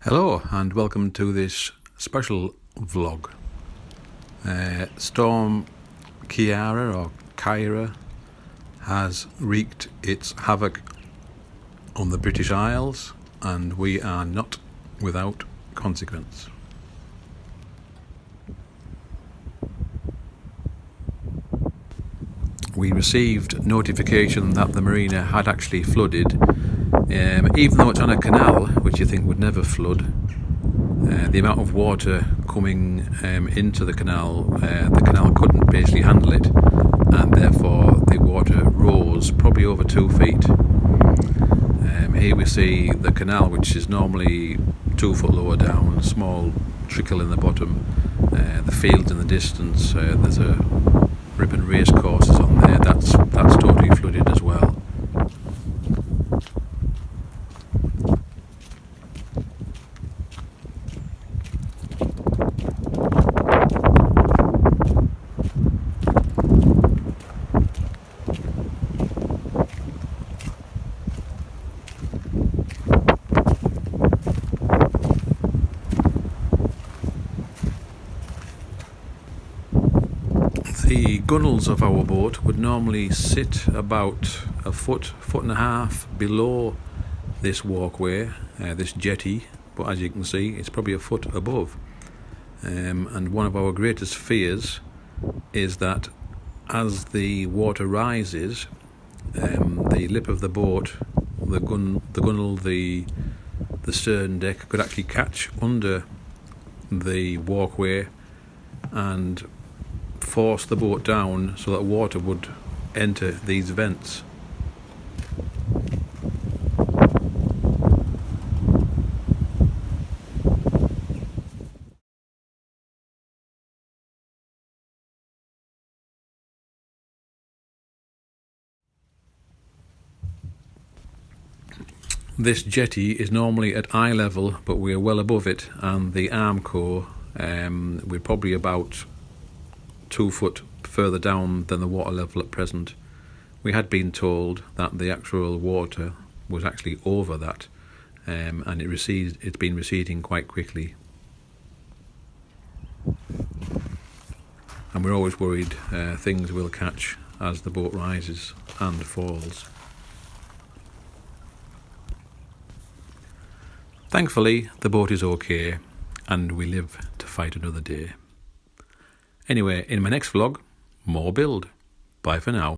Hello and welcome to this special vlog. Storm Ciara or Kyra has wreaked its havoc on the British Isles, and we are not without consequence. We received notification that the marina had actually flooded, even though it's on a canal, which you think would never flood. The amount of water coming into the canal couldn't basically handle it, and therefore the water rose probably over 2 feet. Here we see the canal, which is normally 2 foot lower down, a small trickle in the bottom, the fields in the distance. There's a ribbon race courses on there. That's totally flooded as well. The gunnels of our boat would normally sit about a foot and a half below this walkway, this jetty, but as you can see it's probably a foot above. And one of our greatest fears is that as the water rises, the lip of the boat, the gunnel, the stern deck could actually catch under the walkway and force the boat down so that water would enter these vents. This jetty is normally at eye level, but we are well above it, and the Armco, we're probably about 2 foot further down than the water level at present. We had been told that the actual water was actually over that, and it's been receding quite quickly. And we're always worried things will catch as the boat rises and falls. Thankfully, the boat is okay, and we live to fight another day. Anyway, in my next vlog, more build. Bye for now.